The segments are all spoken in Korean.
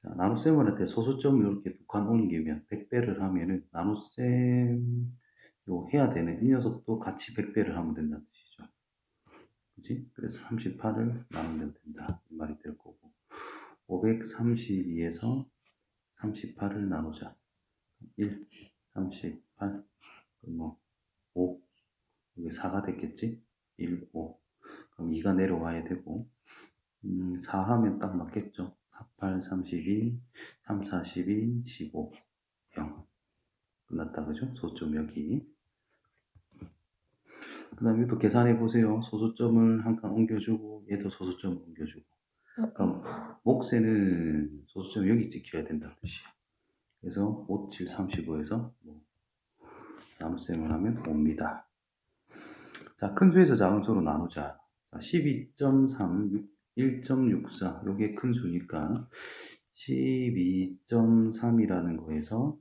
자, 나눗셈을 할 때 소수점을 이렇게 두 칸 옮기면 100배를 하면은 나눗셈 요 해야 되는 이 녀석도 같이 100배를 하면 된다는 뜻이죠. 그지? 그래서 38을 나누면 된다. 이 말이 될 거고. 532에서 38을 나누자. 1, 38, 뭐, 5. 여기 4가 됐겠지? 1, 5. 그럼 2가 내려와야 되고, 4 하면 딱 맞겠죠? 4, 8, 32, 3, 42, 15, 0. 끝났다, 그죠? 소수점 여기. 그 다음에 또 계산해 보세요. 소수점을 한 칸 옮겨주고, 얘도 소수점 옮겨주고. 그럼, 몫에는 소수점 여기 찍혀야 된다는 뜻이야. 그래서 5, 7, 35에서 나눗셈을 하면 5입니다. 자, 큰 수에서 작은 수로 나누자. 12.3, 1.64. 요게 큰 수니까 12.3이라는 거에서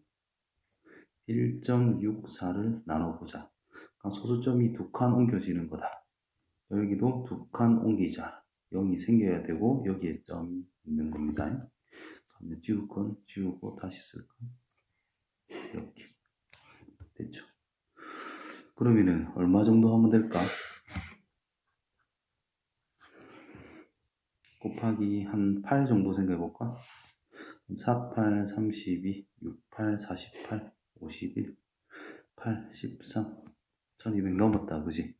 1.64를 나눠보자. 소수점이 두 칸 옮겨지는 거다. 여기도 두 칸 옮기자. 0이 생겨야 되고 여기에 점이 있는 겁니다. 그러면 지울 건 지우고 다시 쓸 건 이렇게 됐죠. 그러면은 얼마 정도 하면 될까? 곱하기 한 8 정도 생각해 볼까? 4, 8, 32, 6, 8, 48, 51, 8, 13, 1200 넘었다, 그지?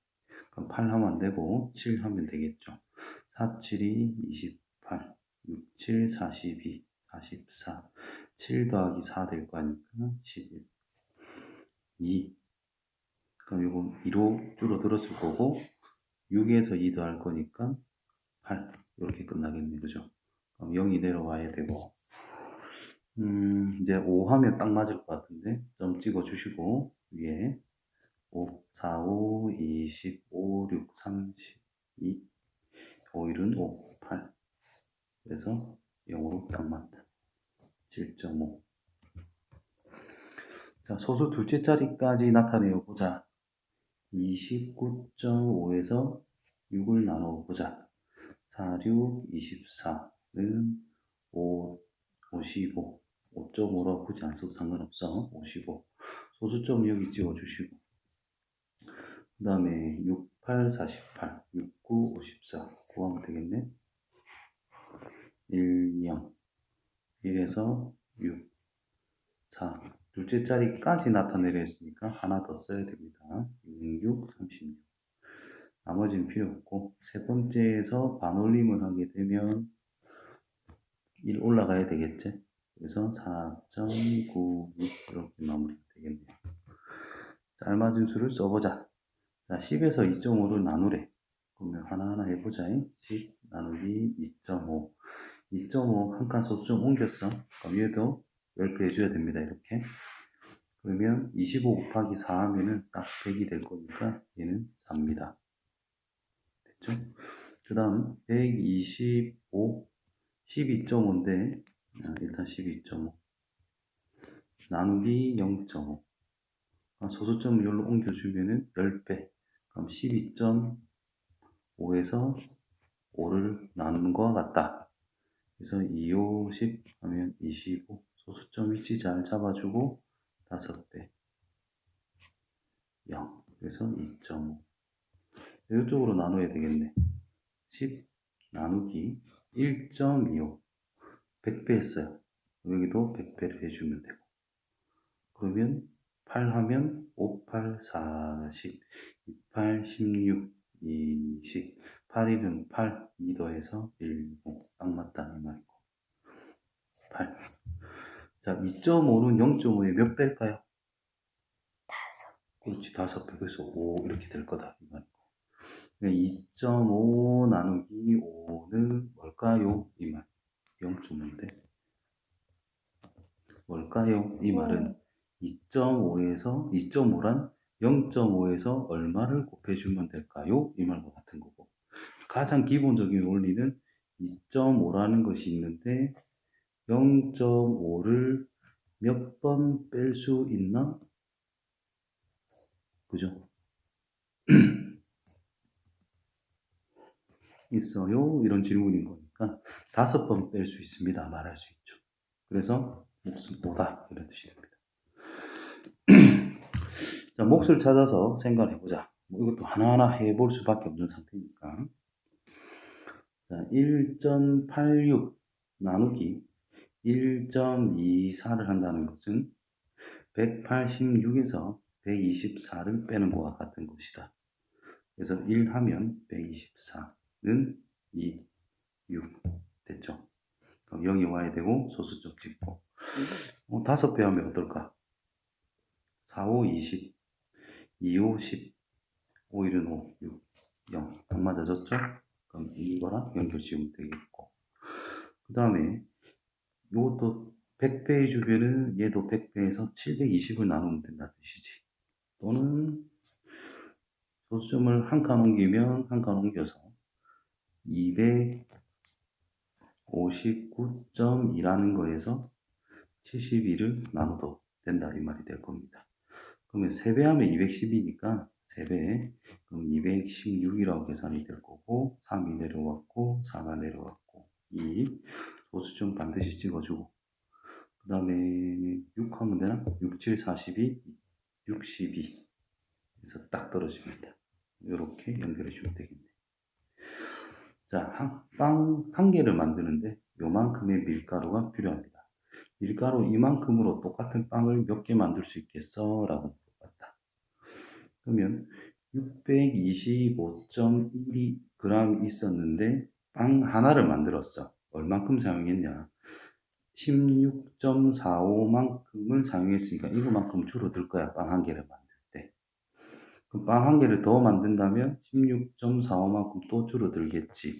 그럼 8 하면 안 되고 7 하면 되겠죠. 4, 7이 28, 6, 7, 42, 44, 7 더하기 4 될 거 아니까 11, 2. 그럼 이거 2로 줄어들었을 거고 6에서 2 더할 거니까 8 이렇게 끝나겠네, 그죠? 그럼 0이 내려와야 되고 이제 5 하면 딱 맞을 것 같은데 점 찍어 주시고 위에 5, 4, 5, 25, 6, 32, 5, 1은 5, 8 그래서 0으로 딱 맞다. 7.5. 자, 소수 둘째 자리까지 나타내어 보자. 29.5에서 6을 나눠 보자. 4, 6, 24는 5, 55. 5.5라고 굳이 안 써도 상관없어. 55. 소수점 여기 찍어주시고. 그 다음에 6, 8, 48. 6, 9, 54. 구하면 되겠네. 1, 0. 1에서 6, 4. 둘째 자리까지 나타내려 했으니까 하나 더 써야 됩니다. 6, 36. 나머지는 필요 없고, 세 번째에서 반올림을 하게 되면 1 올라가야 되겠지? 그래서 4.96 이렇게 마무리가 되겠네요. 자, 알맞은 수를 써보자. 자, 10에서 2.5를 나누래. 그러면 하나하나 해보자. 10 나누기 2.5. 2.5 한 칸 소수점 옮겼어. 그럼 얘도 10배 해줘야 됩니다. 이렇게. 그러면 25 곱하기 4 하면은 딱 100이 될 거니까 얘는 4입니다. 됐죠? 그 다음 125 12.5인데 일단 12.5 나누기 0.5 소수점을 여기로 옮겨주면은 10배 그럼 12.5에서 5를 나누는 것과 같다. 그래서 2, 5, 10 하면 25 소수점 위치 잘 잡아주고 5배 0 그래서 2.5 이쪽으로 나눠야 되겠네. 10 나누기 1.25 100배 했어요. 여기도 100배를 해주면 되고 그러면 8 하면 5, 8, 40 28, 16, 20 8일은 8, 2 더해서 1, 5 딱 맞다 이 말이고 8 자, 2.5는 0.5에 몇 배일까요? 5. 그렇지, 5배. 그래서 5 이렇게 될 거다 이 말이고 2.5 나누기 5는 뭘까요? 이 말. 0.5인데 뭘까요? 이 말은 2.5에서 2.5란 0.5에서 얼마를 곱해주면 될까요? 이 말과 같은 거고 가장 기본적인 원리는 2.5라는 것이 있는데 0.5를 몇 번 뺄 수 있나? 그죠? 있어요? 이런 질문인 거니까 5번 뺄 수 있습니다. 말할 수 있죠. 그래서 몫은 5다. 이런 뜻이 됩니다. 자, 몫을 찾아서 생각을 해보자. 뭐 이것도 하나하나 해볼 수밖에 없는 상태니까. 자, 1.86 나누기 1.24를 한다는 것은 186에서 124를 빼는 것과 같은 것이다. 그래서 1 하면 124는 2, 6 됐죠. 그럼 0이 와야 되고 소수점 찍고 5배 하면 어떨까? 4, 5, 20 2, 5, 10 5, 1은 5, 6, 0 딱 맞아졌죠? 그럼 이거랑 연결 지으면 되겠고 그 다음에 이것도 100배의 주변은 얘도 100배에서 720을 나누면 된다는 뜻이지. 또는 소수점을 한 칸 옮기면 한 칸 옮겨서 259.2라는 거에서 72를 나눠도 된다 이 말이 될 겁니다. 그러면 3배 하면 210이니까 3배 그럼 216이라고 계산이 될 거고 3이 내려왔고 4가 내려왔고 2 소수점 반드시 찍어주고 그 다음에 6 하면 되나? 6, 7, 42 62 그래서 딱 떨어집니다. 이렇게 연결해 주면 되겠네. 자, 빵 한 개를 만드는데 요만큼의 밀가루가 필요합니다. 밀가루 이만큼으로 똑같은 빵을 몇 개 만들 수 있겠어? 라고 물어봤다. 그러면 625.12g 있었는데 빵 하나를 만들었어. 얼만큼 사용했냐? 16.45만큼을 사용했으니까 이거만큼 줄어들 거야. 빵 한 개를 만들 때. 그럼 빵 한 개를 더 만든다면 16.45만큼 또 줄어들겠지.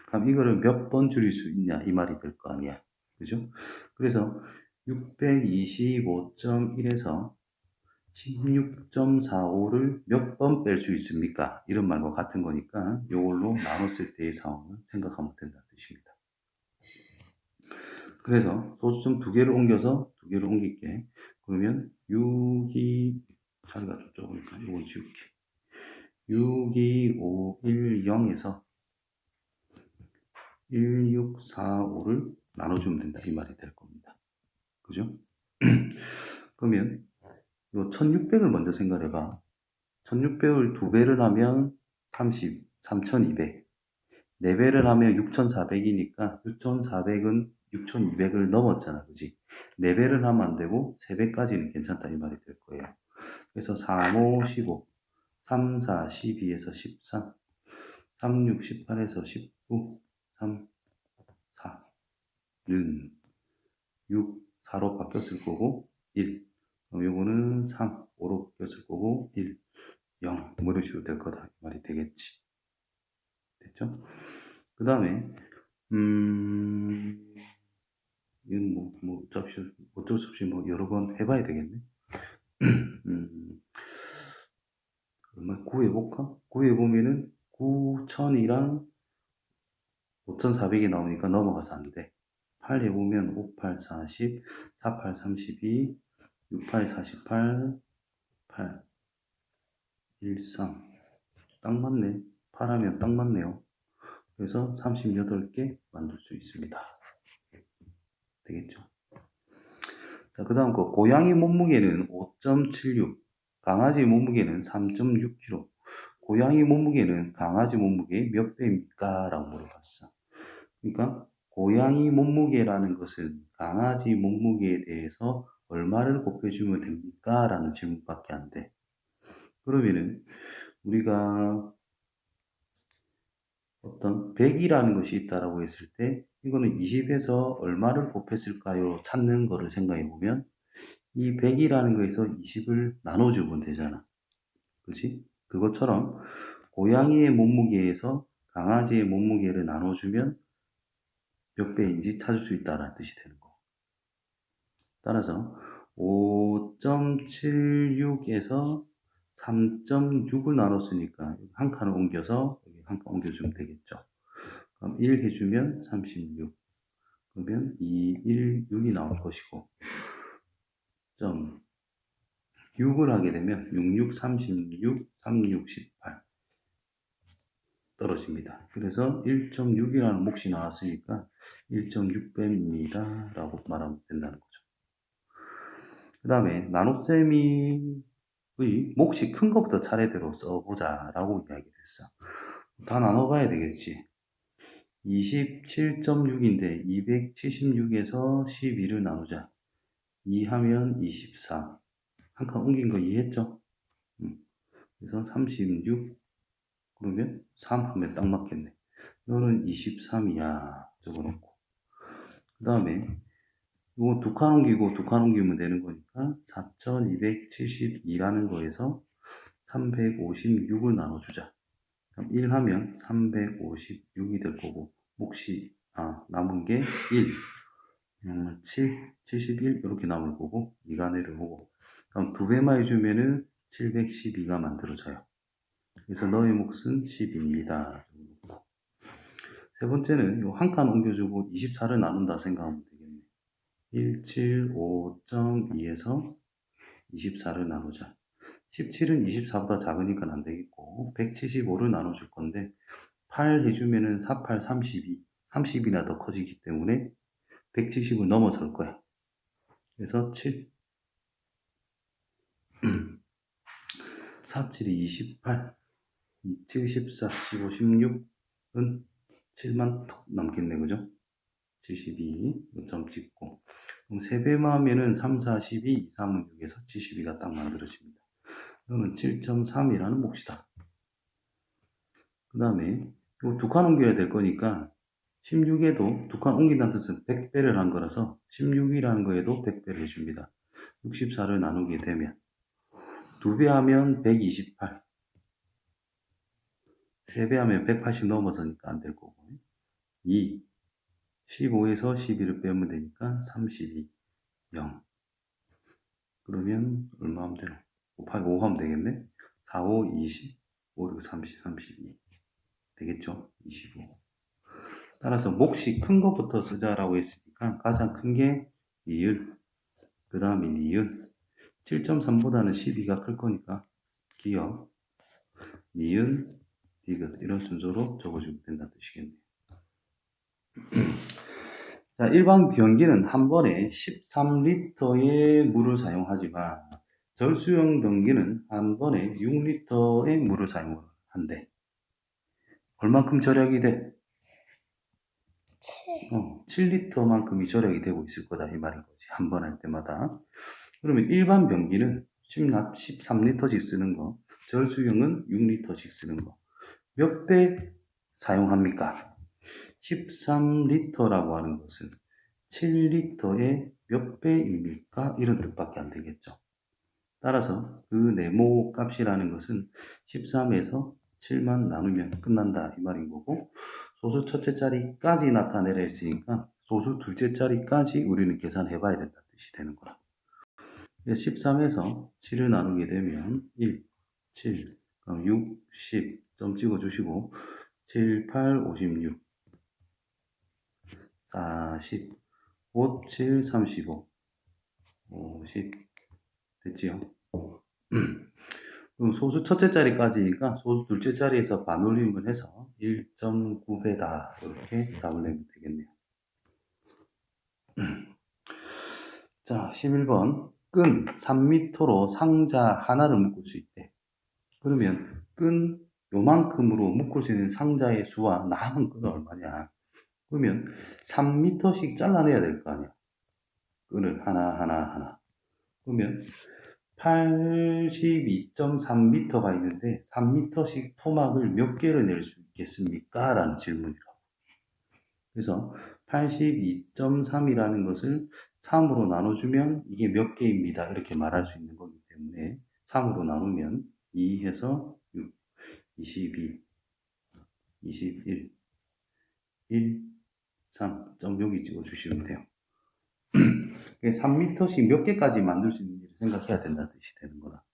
그럼 이거를 몇 번 줄일 수 있냐? 이 말이 될 거 아니야. 그죠? 그래서 625.1에서 16.45를 몇 번 뺄 수 있습니까? 이런 말과 같은 거니까 이걸로 나눴을 때의 상황을 생각하면 된다는 뜻입니다. 그래서 소수점 두 개를 옮겨서 두 개를 옮길게. 그러면 6이 자리가 좀 좁으니까 이걸 지울게. 62510에서 1645를 나눠주면 된다 이 말이 될 겁니다. 그죠? 그러면 요 1600을 먼저 생각해봐. 1600을 2배를 하면 30, 3200. 4배를 하면 6400이니까 6400은 6200을 넘었잖아. 그지? 4배를 하면 안 되고 3배까지는 괜찮다 이 말이 될 거예요. 그래서 3, 5, 15, 3, 4, 12에서 13, 3, 6, 18에서 19, 3, 4는 6, 4로 바뀌었을 거고 1. 그럼 요거는 3, 5로 바뀌었을 거고 1, 0. 뭐 이런 식으로 될 거다. 이 말이 되겠지. 됐죠? 그 다음에 이건 어쩔 수 없이 뭐 여러 번 해봐야 되겠네. 얼마 구해볼까? 구해보면은 9,000이랑 5,400이 나오니까 넘어가서 안 돼. 8 해보면 5, 8, 40, 4, 8, 32, 6, 8, 48, 8, 1, 3. 딱 맞네. 8 하면 딱 맞네요. 그래서 38개 만들 수 있습니다. 되겠죠? 자, 그 다음 거 고양이 몸무게는 5.76, 강아지 몸무게는 3.6kg. 고양이 몸무게는 강아지 몸무게 몇 배입니까? 라고 물어봤어. 그러니까 고양이 몸무게라는 것은 강아지 몸무게에 대해서 얼마를 곱해주면 됩니까? 라는 질문밖에 안 돼. 그러면은 우리가 어떤 100이라는 것이 있다라고 했을 때 이거는 20에서 얼마를 곱했을까요? 찾는 거를 생각해 보면 이 100이라는 거에서 20을 나눠주면 되잖아. 그치? 그것처럼 고양이의 몸무게에서 강아지의 몸무게를 나눠주면 몇 배인지 찾을 수 있다는 뜻이 되는 거. 따라서 5.76에서 3.6을 나눴으니까 한 칸을 옮겨서 여기 한 칸 옮겨주면 되겠죠. 그럼 1 해주면 36. 그러면 2, 1, 6이 나올 것이고 6을 하게 되면 6, 6, 36, 3, 6, 18 떨어집니다. 그래서 1.6이라는 몫이 나왔으니까 1.6배입니다. 라고 말하면 된다는 거죠. 그 다음에 나눗셈의 몫이 큰 것부터 차례대로 써보자 라고 이야기했어. 다 나눠봐야 되겠지. 27.6인데 276에서 12를 나누자. 2 하면 24. 한 칸 옮긴 거 이해했죠? 그래서 36 그러면 3 하면 딱 맞겠네. 이거는 23이야. 적어놓고. 그 다음에 이거 두 칸 옮기고 두 칸 옮기면 되는 거니까 4272라는 거에서 356을 나눠주자. 그럼 1 하면 356이 될 거고 몫이 남은 게 1, 7, 71 이렇게 남을 거고 2가 내려오고 그럼 두 배만 해주면은 712가 만들어져요. 그래서 너의 몫은 10입니다. 세 번째는 한 칸 옮겨주고 24를 나눈다 생각하면 되겠네. 175.2에서 24를 나누자. 17은 24보다 작으니까 안 되겠고 175를 나눠줄 건데 8 해주면은 48, 32, 30이나 더 커지기 때문에 170을 넘어설 거야. 그래서 7, 47이 28, 7, 14, 15, 16은 7만 턱 남겠네, 그죠? 72, 점 찍고. 그럼 3배만 하면은 3, 4, 12, 2, 3은 6에서 72가 딱 만들어집니다. 이거는 7.3이라는 몫이다. 그 다음에 이거 두 칸 옮겨야 될 거니까 16에도 두 칸 옮긴다는 뜻은 100배를 한 거라서 16이라는 거에도 100배를 해줍니다. 64를 나누게 되면 2배 하면 128, 3배 하면 180 넘어서니까 안 될 거고 2, 15에서 12를 빼면 되니까 32, 0 그러면 얼마 하면 되나? 5, 5 하면 되겠네? 4, 5, 20, 5, 6, 30, 32 되겠죠? 25 따라서 몫이 큰 것부터 쓰자라고 했으니까 가장 큰 게 니을 그 다음에 니은 7.3보다는 12가 클 거니까 기억 니은 디귿 이런 순서로 적어주면 된다는 뜻이겠네요. 자, 일반 변기는 한 번에 13리터의 물을 사용하지만 절수형 변기는 한 번에 6리터의 물을 사용한대. 얼만큼 절약이 돼? 7리터만큼이 절약이 되고 있을 거다 이 말인 거지. 한 번 할 때마다. 그러면 일반 변기는 13리터씩 쓰는 거, 절수형은 6리터씩 쓰는 거. 몇 배 사용합니까? 13리터라고 하는 것은 7리터의 몇 배입니까? 이런 뜻밖에 안 되겠죠. 따라서 그 네모 값이라는 것은 13에서 7만 나누면 끝난다 이 말인 거고 소수 첫째 자리까지 나타내려 했으니까 소수 둘째 자리까지 우리는 계산해 봐야 된다는 뜻이 되는 거라. 13에서 7을 나누게 되면 1, 7, 6, 10 점 찍어주시고 7, 8, 56 40 5, 7, 35 50 됐지요? 그럼 소수 첫째 자리까지니까 소수 둘째 자리에서 반올림을 해서 1.9배다 이렇게 답을 내면 되겠네요. 자, 11번 끈 3m로 상자 하나를 묶을 수 있대. 그러면 끈 요만큼으로 묶을 수 있는 상자의 수와 남은 끈은 얼마냐? 그러면 3m씩 잘라내야 될 거 아니야. 끈을 하나. 그러면 82.3m가 있는데 3m씩 토막을 몇 개를 낼 수 있겠습니까? 라는 질문이라고. 그래서 82.3이라는 것을 3으로 나눠주면 이게 몇 개입니다. 이렇게 말할 수 있는 거기 때문에 3으로 나누면 2 해서 6, 22, 21, 1, 3. 점 여기 찍어주시면 돼요. 3m씩 몇 개까지 만들 수 있는지를 생각해야 된다는 뜻이 되는 거다.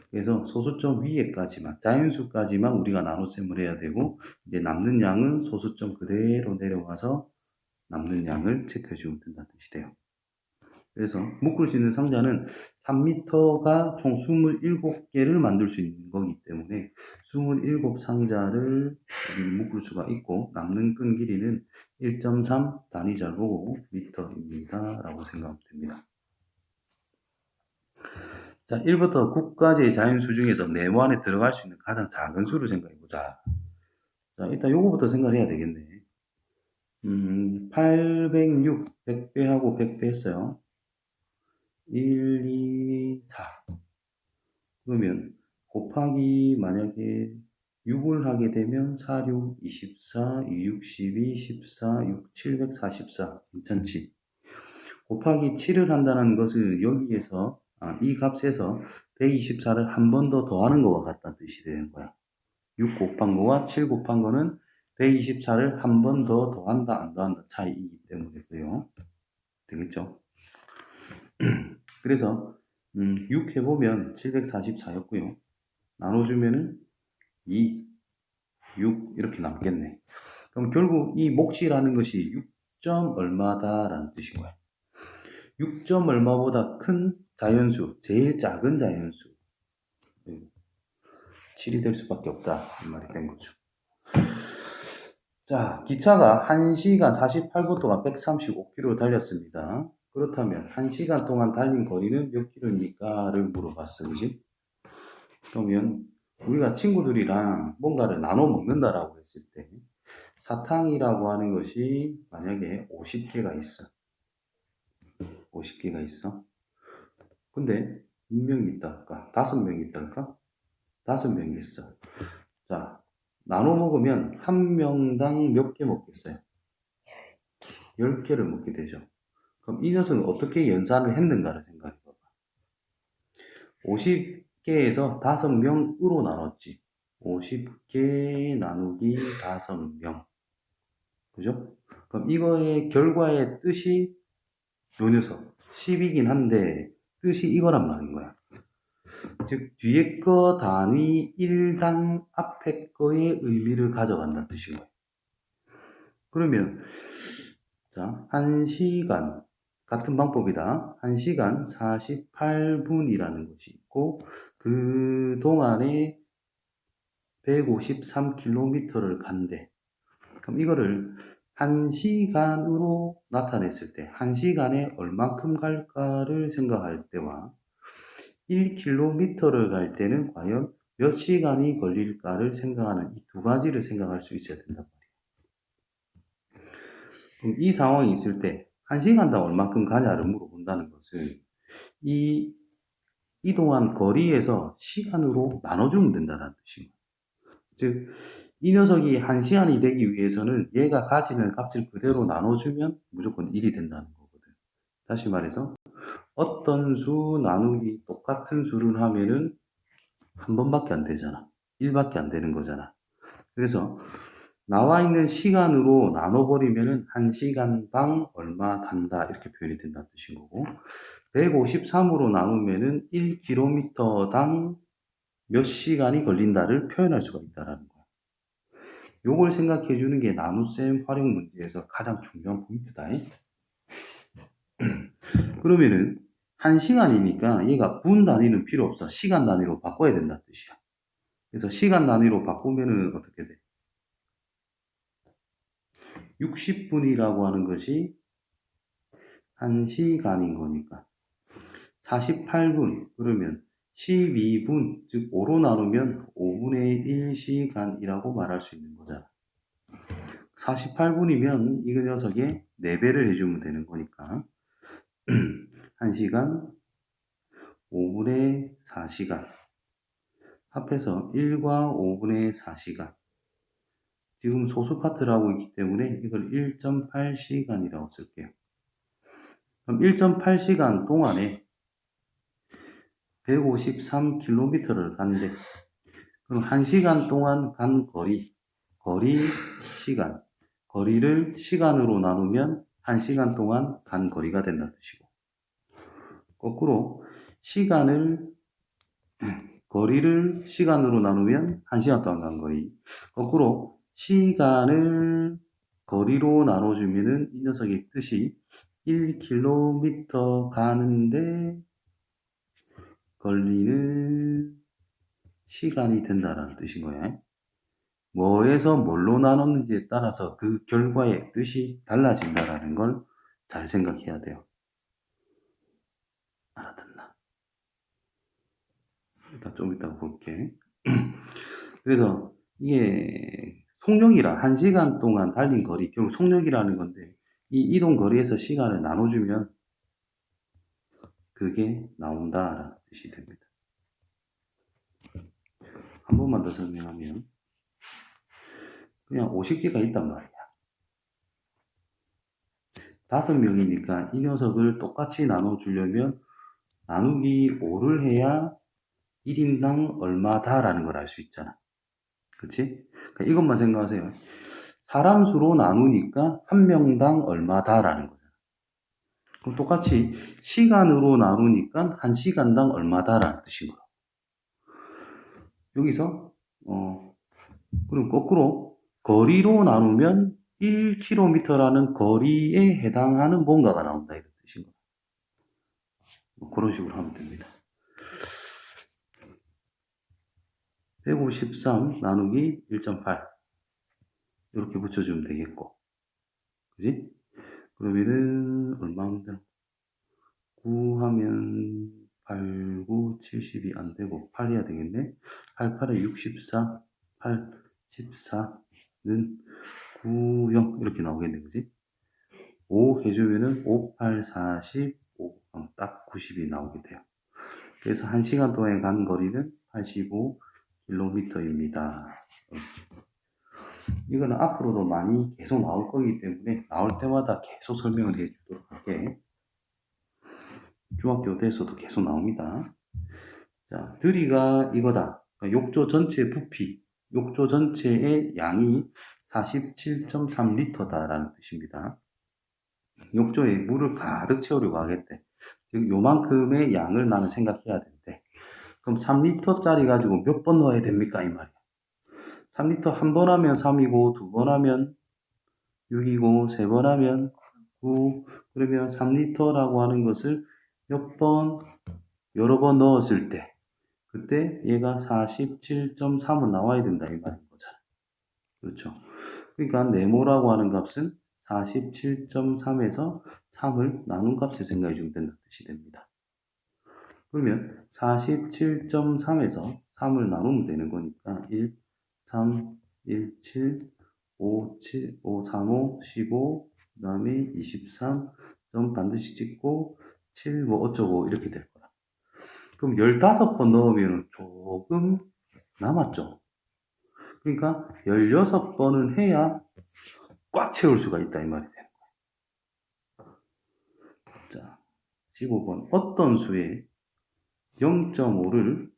그래서 소수점 위에까지만, 자연수까지만 우리가 나눗셈을 해야 되고, 이제 남는 양은 소수점 그대로 내려가서 남는 양을 체크해 주면 된다는 뜻이 돼요. 그래서 묶을 수 있는 상자는 3m가 총 27개를 만들 수 있는 거기 때문에 27상자를 묶을 수가 있고 남는 끈 길이는 1.3 단위 잘 보고 미터입니다. 라고 생각하면 됩니다. 자, 1부터 9까지의 자연수 중에서 네모 안에 들어갈 수 있는 가장 작은 수를 생각해보자. 자, 일단 요거부터 생각해야 되겠네. 806, 100배하고 100배 했어요. 1, 2, 4. 그러면 곱하기 만약에 6을 하게 되면 4, 6, 24, 2, 6, 12, 14, 6, 744. 괜찮지? 곱하기 7을 한다는 것은 여기에서, 이 값에서 124를 한 번 더 더하는 것과 같다는 뜻이 되는 거야. 6 곱한 거와 7 곱한 거는 124를 한 번 더 더한다, 안 더한다 차이이기 때문이고요. 되겠죠? 그래서 6 해보면 744였고요. 나눠주면은 2, 6 이렇게 남겠네. 그럼 결국 이 몫이라는 것이 6점 얼마다라는 뜻인 거야. 6점 얼마보다 큰 자연수, 제일 작은 자연수 7이 될 수밖에 없다 이 말이 된 거죠. 자, 기차가 1시간 48분 동안 135km 달렸습니다. 그렇다면 1시간 동안 달린 거리는 몇 킬로입니까?를 물어봤어, 그지? 그러면 우리가 친구들이랑 뭔가를 나눠 먹는다라고 했을 때 사탕이라고 하는 것이 만약에 50개가 있어. 50개가 있어. 근데 몇 명이 있달까? 5명이 있달까? 5명이 있어. 자, 나눠 먹으면 한 명당 몇 개 먹겠어요? 10개를 먹게 되죠. 그럼 이 녀석은 어떻게 연산을 했는가를 생각해 봐봐. 50개에서 5명으로 나눴지. 50개 나누기 5명. 그죠? 그럼 이거의 결과의 뜻이 요 녀석 10이긴 한데 뜻이 이거란 말인 거야. 즉 뒤에 거 단위 1당 앞에 거의 의미를 가져간다는 뜻인 거야. 그러면 자, 1시간 같은 방법이다. 1시간 48분이라는 것이 있고 그 동안에 153km를 간대. 그럼 이거를 1시간으로 나타냈을 때 1시간에 얼만큼 갈까를 생각할 때와 1km를 갈 때는 과연 몇 시간이 걸릴까를 생각하는 이 두 가지를 생각할 수 있어야 된단 말이에요. 그럼 이 상황이 있을 때 1시간당 얼만큼 가냐를 물어본다는 것은 이 이동한 거리에서 시간으로 나눠주면 된다는 뜻입니다. 즉, 이 녀석이 1시간이 되기 위해서는 얘가 가지는 값을 그대로 나눠주면 무조건 1이 된다는 거거든. 다시 말해서 어떤 수 나누기 똑같은 수를 하면은 한 번밖에 안 되잖아. 1밖에 안 되는 거잖아. 그래서 나와 있는 시간으로 나눠버리면은 1시간당 얼마 단다 이렇게 표현이 된다는 뜻인 거고 153으로 나누면은 1km당 몇 시간이 걸린다를 표현할 수가 있다라는 거야. 요걸 생각해 주는 게 나눗셈 활용 문제에서 가장 중요한 포인트다. 그러면은 1시간이니까 얘가 분 단위는 필요 없어. 시간 단위로 바꿔야 된다는 뜻이야. 그래서 시간 단위로 바꾸면은 어떻게 돼? 60분이라고 하는 것이 1시간인 거니까 48분 그러면 12분 즉 5로 나누면 5분의 1시간이라고 말할 수 있는 거잖아. 48분이면 이 녀석에 4배를 해주면 되는 거니까 1시간 5분의 4시간 합해서 1과 5분의 4시간 지금 소수 파트를 하고 있기 때문에 이걸 1.8시간이라고 쓸게요. 그럼 1.8시간 동안에 153km를 갔는데 그럼 1시간 동안 간 거리 시간 거리를 시간으로 나누면 1시간 동안 간 거리가 된다는 뜻이고 거꾸로 거리를 시간으로 나누면 1시간 동안 간 거리 거꾸로 시간을 거리로 나눠주면은 이 녀석의 뜻이 1km 가는데 걸리는 시간이 된다라는 뜻인 거야. 뭐에서 뭘로 나눴는지에 따라서 그 결과의 뜻이 달라진다라는 걸 잘 생각해야 돼요. 알아듣나? 일단 좀 이따 볼게. 그래서 이게 속력이라 1시간 동안 달린 거리, 결국 속력이라는 건데 이 이동 거리에서 시간을 나눠주면 그게 나온다라는 뜻이 됩니다. 한 번만 더 설명하면 그냥 50개가 있단 말이야. 5명이니까 이 녀석을 똑같이 나눠주려면 나누기 5를 해야 1인당 얼마다라는 걸 알 수 있잖아. 그치? 그러니까 이것만 생각하세요. 사람 수로 나누니까 한 명당 얼마다라는 거잖아. 그럼 똑같이 시간으로 나누니까 한 시간당 얼마다라는 뜻인 거야. 여기서 그럼 거꾸로 거리로 나누면 1km라는 거리에 해당하는 뭔가가 나온다 이런 뜻인 거야. 그런 식으로 하면 됩니다. 153 나누기 1.8 이렇게 붙여주면 되겠고, 그지? 그러면은 얼마면 되나? 9 하면 8, 9, 70이 안 되고 8 해야 되겠네? 8, 8에 64, 8, 14는 9, 0 이렇게 나오겠네, 그지? 5 해주면은 5, 8, 45, 딱 90이 나오게 돼요. 그래서 1시간 동안 간 거리는 85km입니다. 이거는 앞으로도 많이 계속 나올 거기 때문에 나올 때마다 계속 설명을 해 주도록 할게. 중학교 때에서도 계속 나옵니다. 자, 들이가 이거다. 욕조 전체 부피, 욕조 전체의 양이 47.3리터다라는 뜻입니다. 욕조에 물을 가득 채우려고 하겠대. 즉, 요만큼의 양을 나는 생각해야 된대. 그럼 3리터짜리 가지고 몇 번 넣어야 됩니까? 이 말이야. 3리터 한 번 하면 3이고, 두 번 하면 6이고, 세 번 하면 9. 그러면 3리터라고 하는 것을 몇 번, 여러 번 넣었을 때, 그때 얘가 47.3은 나와야 된다. 이 말인 거잖아. 그렇죠. 그러니까 네모라고 하는 값은 47.3에서 3을 나눈 값을 생각해 주면 된다는 뜻이 됩니다. 그러면 47.3에서 3을 나누면 되는 거니까 1, 3, 1, 7, 5, 7, 5, 3, 5, 15, 그 다음에 23, 점 반드시 찍고 7, 뭐 어쩌고 이렇게 될 거야. 그럼 15번 넣으면 조금 남았죠. 그러니까 16번은 해야 꽉 채울 수가 있다 이 말이 되는 거야. 자, 15번 어떤 수에 0.5를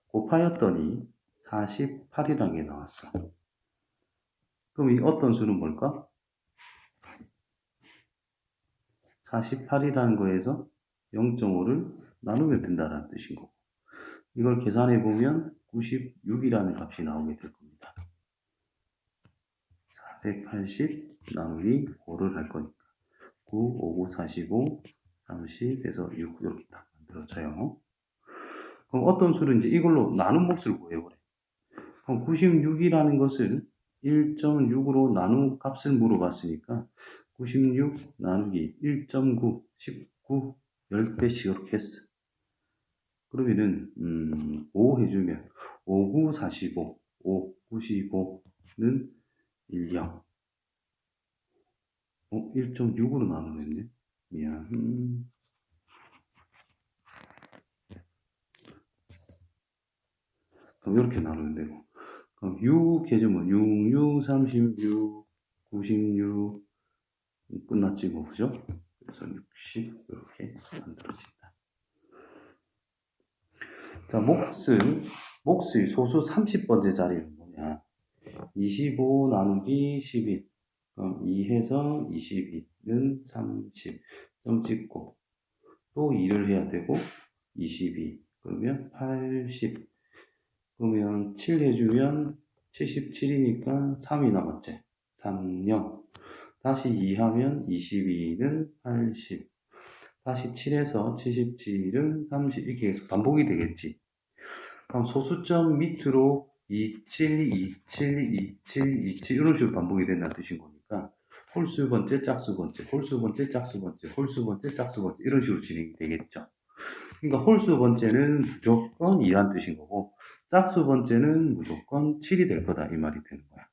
곱하였더니 48이라는 게 나왔어. 그럼 이 어떤 수는 뭘까? 48이라는 거에서 0.5를 나누면 된다는 뜻인 거고, 이걸 계산해 보면 96이라는 값이 나오게 될 겁니다. 480 나누기 5를 할 거니까 9, 5, 9, 45, 30에서 6 이렇게 딱 만들어져요. 그럼 어떤 수를 이제 이걸로 나눈 몫을 구해보래. 그럼 96이라는 것을 1.6으로 나눈 값을 물어봤으니까 96 나누기 1.9, 19, 10배씩 이렇게 했어. 그러면은 5 해주면 5, 9, 45, 5, 95는 1, 0. 1.6으로 나누겠네. 미안. 그럼 이렇게 나누면 되고. 그럼 6 해주면 6, 6, 36, 96 끝났지 뭐, 그죠? 그래서 60 이렇게 만들어진다. 자, 몫의 소수 30번째 자리는 뭐냐? 25 나누기 12. 그럼 2 해서 22는 30. 점 찍고 또 2를 해야 되고 22. 그러면 80. 그러면 7 해주면 77이니까 3이 남았지. 30. 다시 2하면 22는 80. 다시 7에서 77은 30. 이렇게 해서 반복이 되겠지. 그럼 소수점 밑으로 27, 27, 27, 27 이런 식으로 반복이 된다는 뜻인 거니까 홀수 번째, 짝수 번째, 홀수 번째, 짝수 번째, 홀수 번째, 짝수 번째 이런 식으로 진행이 되겠죠. 그러니까 홀수 번째는 무조건 2란 뜻인 거고 짝수 번째는 무조건 7이 될 거다 이 말이 되는 거야.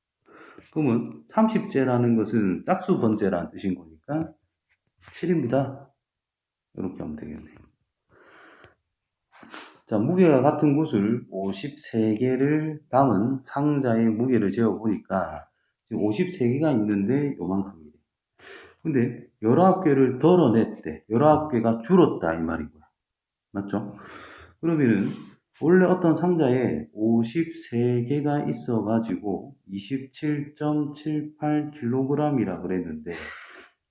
그러면 30제라는 것은 짝수 번째라는 뜻인 거니까 7입니다. 이렇게 하면 되겠네요. 자, 무게가 같은 구슬 53개를 담은 상자의 무게를 재어보니까 지금 53개가 있는데 요만큼이래. 근데 19개를 덜어냈대. 19개가 줄었다 이 말이고요. 맞죠? 그러면은 원래 어떤 상자에 53개가 있어가지고 27.78kg이라 그랬는데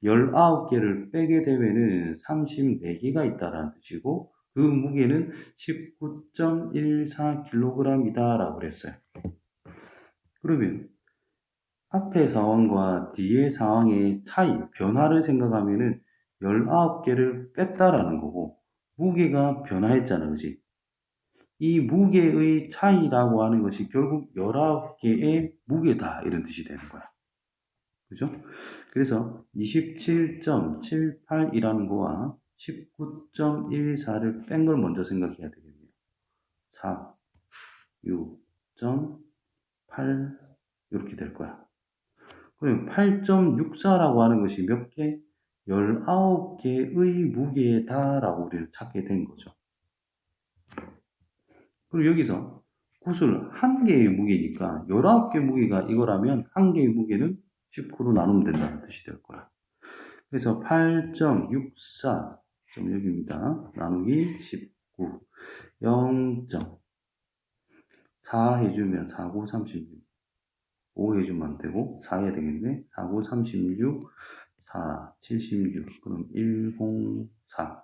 19개를 빼게 되면은 34개가 있다라는 뜻이고 그 무게는 19.14kg이다 라고 그랬어요. 그러면 앞의 상황과 뒤의 상황의 차이, 변화를 생각하면은 19개를 뺐다라는 거고 무게가 변화했잖아, 그지? 이 무게의 차이라고 하는 것이 결국 19개의 무게다 이런 뜻이 되는 거야. 그죠? 그래서 27.78이라는 거와 19.14를 뺀 걸 먼저 생각해야 되겠네요. 4, 6.8 이렇게 될 거야. 그럼 8.64라고 하는 것이 몇 개? 19개의 무게다라고 우리는 찾게 된 거죠. 그리고 여기서 구슬 한 개의 무게니까 19개 무게가 이거라면 한 개의 무게는 19로 나누면 된다는 뜻이 될 거야. 그래서 8.64 여기입니다. 나누기 19 0.4 해주면 4, 9, 36 5 해주면 안 되고 4 해야 되겠네. 4, 9, 36 4, 76 그럼 104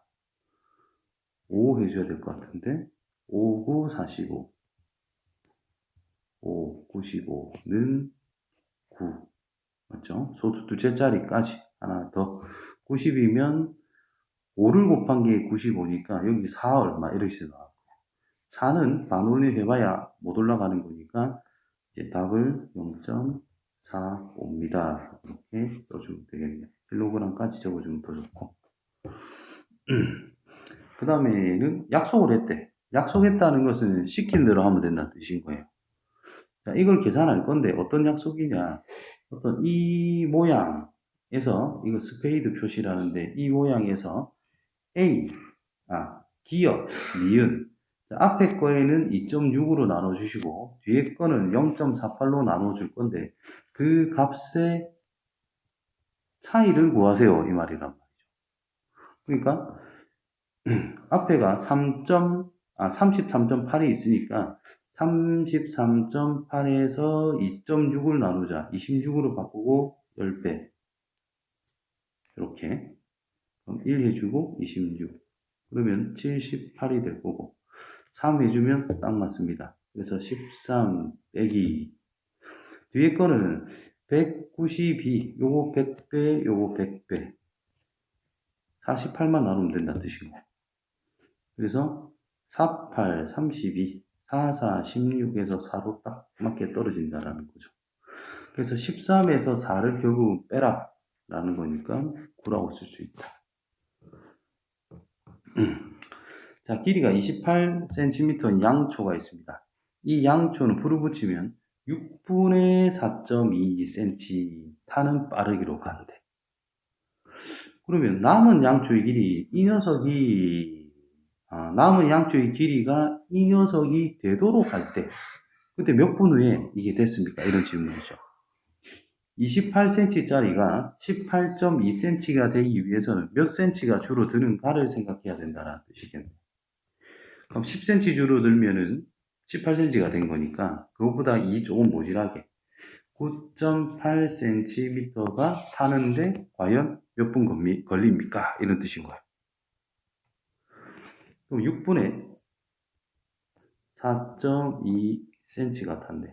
5 해줘야 될 것 같은데 5, 9, 45 5, 95는 9 맞죠? 소수 두째 자리까지 하나 더 90이면 5를 곱한 게 95니까 여기 4 얼마 이렇게 나와요. 4는 반올림 해봐야 못 올라가는 거니까 이제 답을 0.45입니다. 이렇게 써주면 되겠네요. 킬로그램까지 적어주면 더 좋고. 그 다음에는 약속을 했대. 약속했다는 것은 시킨 대로 하면 된다는 뜻인 거예요. 자, 이걸 계산할 건데 어떤 약속이냐. 어떤 이 모양에서 이거 스페이드 표시라는데 이 모양에서 A, 기역, 니은 앞에 거에는 2.6으로 나눠주시고 뒤에 거는 0.48로 나눠줄 건데 그 값의 차이를 구하세요 이 말이란 말이죠. 그러니까 앞에가 33.8이 있으니까 33.8에서 2.6을 나누자 26으로 바꾸고 10배 이렇게 그럼 1 해주고 26 그러면 78이 될 거고 3 해주면 딱 맞습니다. 그래서 13 빼기 뒤에 거는 192 요거 100배 요거 100배 48만 나누면 된다는 뜻이고 그래서 48 32 44 16에서 4로 딱 맞게 떨어진다라는 거죠. 그래서 13에서 4를 결국 빼라 라는 거니까 9라고 쓸 수 있다. 자, 길이가 28cm인 양초가 있습니다. 이 양초는 불을 붙이면 6분의 4.22cm 타는 빠르기로 가는데 그러면 남은 양초의 길이 이 녀석이 남은 양초의 길이가 이 녀석이 되도록 할 때 그때 몇 분 후에 이게 됐습니까? 이런 질문이죠. 28cm짜리가 18.2cm가 되기 위해서는 몇 cm가 줄어드는가를 생각해야 된다는 뜻이겠네요. 그럼 10cm 줄어들면은 18cm가 된 거니까 그것보다 2 조금 모자라게 9.8cm가 타는데 과연 몇 분 걸립니까? 이런 뜻인 거예요. 그럼 6분에 4.2cm가 탄대.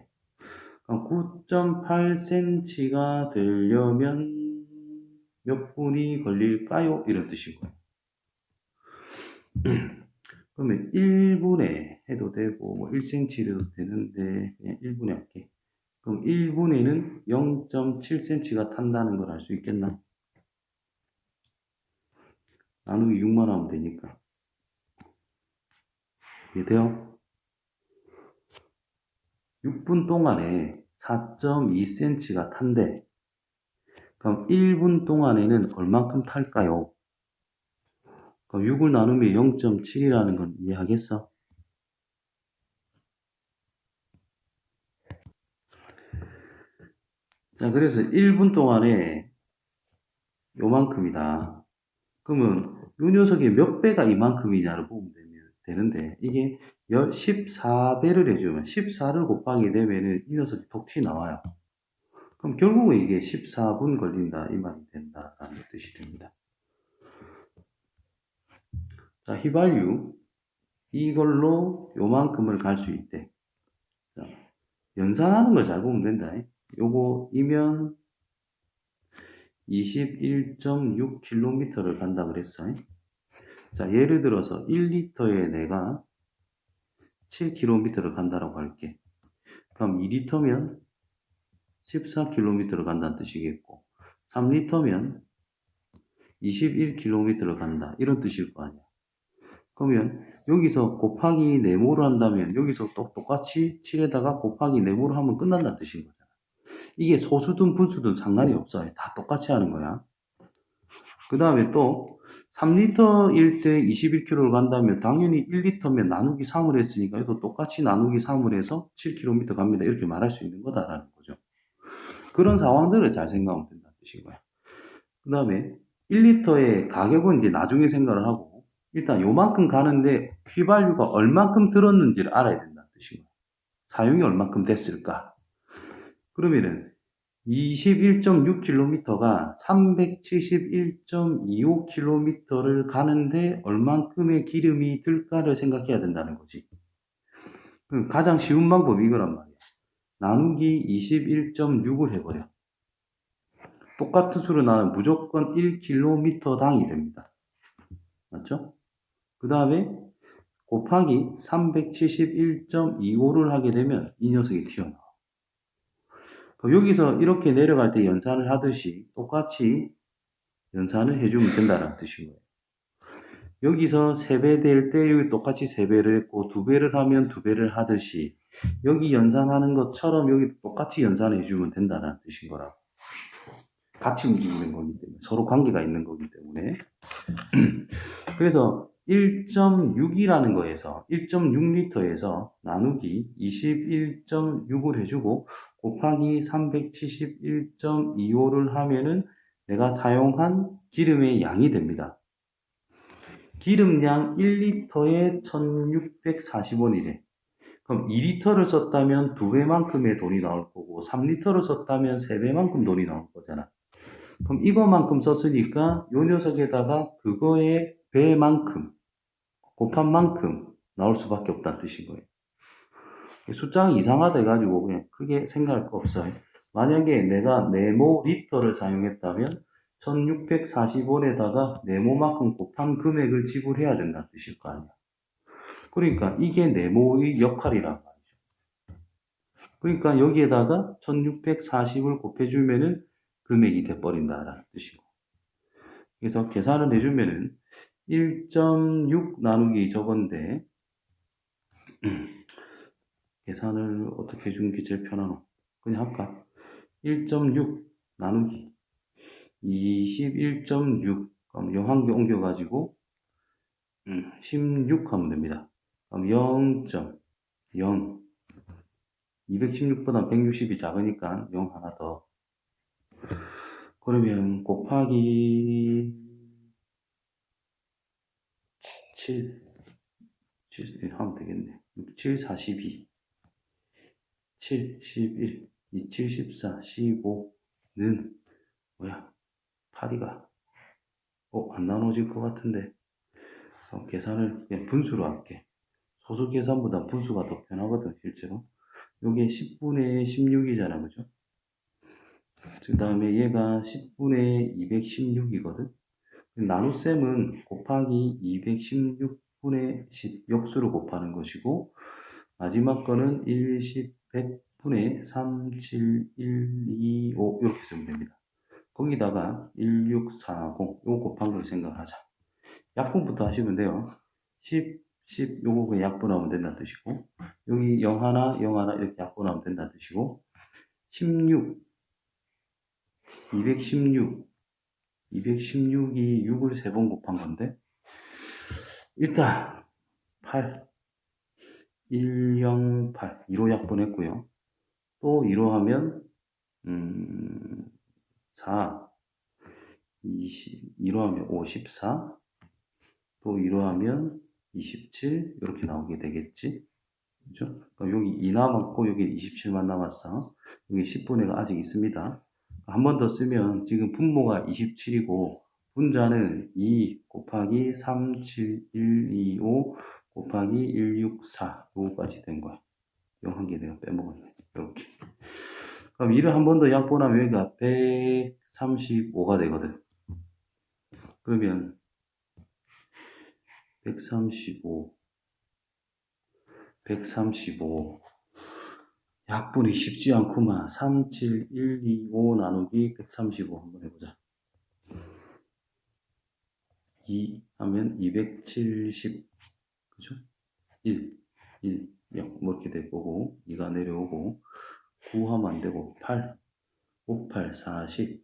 9.8cm가 되려면 몇 분이 걸릴까요? 이런 뜻이고. 그러면 1분에 해도 되고, 뭐 1cm 해도 되는데, 그냥 1분에 할게. 그럼 1분에는 0.7cm가 탄다는 걸 알 수 있겠나? 나누기 6만 하면 되니까. 이해돼요? 6분 동안에 4.2cm가 탄대. 그럼 1분 동안에는 얼만큼 탈까요? 그럼 6을 나누면 0.7이라는 건 이해하겠어? 자, 그래서 1분 동안에 요만큼이다. 그러면 요 녀석의 몇 배가 이만큼이냐를 보면 되는데, 이게 14배를 해주면 14를 곱하게 되면은 이 녀석이 톡 튀어나와요. 그럼 결국은 이게 14분 걸린다 이 말이 된다라는 뜻이 됩니다. 자, 휘발유 이걸로 요만큼을 갈 수 있대. 자, 연산하는 걸 잘 보면 된다. 요거이면 21.6km를 간다 그랬어. 자, 예를 들어서 1리터에 내가 7km를 간다라고 할게. 그럼 2리터면 14km를 간다는 뜻이겠고, 3리터면 21km를 간다. 이런 뜻일 거 아니야. 그러면 여기서 곱하기 네모를 한다면 여기서 또 똑같이 7에다가 곱하기 네모를 하면 끝난다는 뜻인 거잖아. 이게 소수든 분수든 상관이 없어요. 다 똑같이 하는 거야. 그 다음에 또 3리터일 때 21km를 간다면 당연히 1리터면 나누기 3을 했으니까 이것도 똑같이 나누기 3을 해서 7km 갑니다. 이렇게 말할 수 있는 거다라는 거죠. 그런 상황들을 잘 생각하면 된다는 뜻인 거야. 그 다음에 1리터의 가격은 이제 나중에 생각을 하고 일단 요만큼 가는데 휘발유가 얼만큼 들었는지를 알아야 된다는 뜻인 거야. 사용이 얼만큼 됐을까? 그러면은 21.6km가 371.25km를 가는데 얼만큼의 기름이 들까를 생각해야 된다는 거지. 가장 쉬운 방법이 이거란 말이야. 나누기 21.6을 해버려. 똑같은 수로 나면 무조건 1km당이 됩니다. 맞죠? 그 다음에 곱하기 371.25를 하게 되면 이 녀석이 튀어나와. 여기서 이렇게 내려갈 때 연산을 하듯이 똑같이 연산을 해주면 된다는 뜻인 거예요. 여기서 3배 될 때 여기 똑같이 3배를 했고 2배를 하면 2배를 하듯이 여기 연산하는 것처럼 여기 똑같이 연산해 주면 된다는 뜻인 거라고. 같이 움직이는 거기 때문에 서로 관계가 있는 거기 때문에 그래서 1.6이라는 거에서 1.6리터에서 나누기 21.6을 해주고 곱하기 371.25를 하면은 내가 사용한 기름의 양이 됩니다. 기름량 1리터에 1640원이래. 그럼 2리터를 썼다면 2배만큼의 돈이 나올 거고 3리터를 썼다면 3배만큼 돈이 나올 거잖아. 그럼 이거만큼 썼으니까 요 녀석에다가 그거의 배만큼 곱한 만큼 나올 수밖에 없다는 뜻인 거예요. 숫자가 이상하다 해가지고 그냥 크게 생각할 거 없어요. 만약에 내가 네모 리터를 사용했다면 1640원에다가 네모만큼 곱한 금액을 지불해야 된다는 뜻일 거 아니야. 그러니까 이게 네모의 역할이란 말이죠. 그러니까 여기에다가 1640을 곱해주면은 금액이 돼버린다라는 뜻이고. 그래서 계산을 해주면은 1.6 나누기 저건데 계산을 어떻게 해주는 게 제일 편하노? 그냥 할까? 1.6 나누기 21.6 그럼 영한개 옮겨가지고 16 하면 됩니다. 그럼 0.0 216보다 160이 작으니까 0 하나 더 그러면 곱하기 7 하면 되겠네. 6, 7, 42 7, 11 2, 7, 14 15는 뭐야? 8이가 안 나눠질 것 같은데 계산을 그냥 분수로 할게. 소수 계산보다 분수가 더 편하거든 실제로. 요게 10분의 16이잖아, 그죠? 그 다음에 얘가 10분의 216이거든. 나눗셈은 곱하기 216분의 10 역수를 곱하는 것이고, 마지막 거는 1, 10, 100분의 3, 7, 1, 2, 5 이렇게 쓰면 됩니다. 거기다가 1640 요거 곱한 걸 생각하자. 약분부터 하시면 돼요. 10, 10 요거 그냥 약분하면 된다는 뜻이고, 여기 0 하나, 0 하나 이렇게 약분하면 된다는 뜻이고, 16, 216, 216이 6을 3번 곱한 건데, 일단 8, 108, 2로 약분했고요. 또 2로 하면 4, 20, 2로 하면 54, 또 2로 하면 27 이렇게 나오게 되겠지. 그죠? 그럼 여기 2 남았고 여기 27만 남았어. 여기 10분의가 아직 있습니다. 한 번 더 쓰면 지금 분모가 27이고 분자는 2 곱하기 3, 7, 1, 2, 5 곱하기 1, 6, 4 요거까지 된 거야. 요 한 개 내가 빼먹었네. 이렇게. 그럼 이를 한 번 더 약분하면 여기가 135가 되거든. 그러면 135 약분이 쉽지 않구만. 3, 7, 1, 2, 5 나누기 135 한번 해보자. 2 하면 270 그죠? 1 0 뭐 이렇게 될 거고 2가 내려오고 9 하면 안 되고 8 5, 8, 40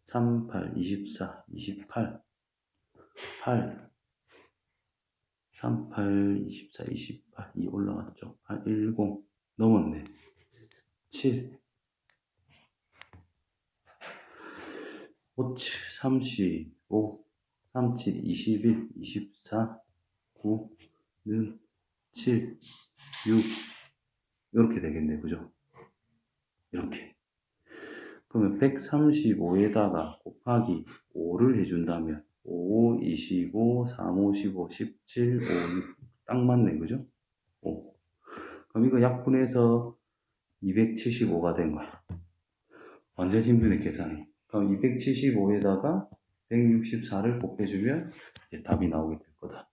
3, 8, 24 28 8 3, 8, 24, 28 2 올라갔죠. 8, 10 넘었네. 7 5, 7, 35 3, 7, 21 24 9는 7 6 이렇게 되겠네. 그죠? 이렇게. 그러면 135에다가 곱하기 5를 해준다면 5, 25, 3, 5, 15, 17, 5, 6. 딱 맞네. 그죠? 5. 그럼 이거 약분해서 275가 된 거야. 완전 힘드네, 계산이. 그럼 275에다가 164를 곱해주면 이제 답이 나오게 될 거다.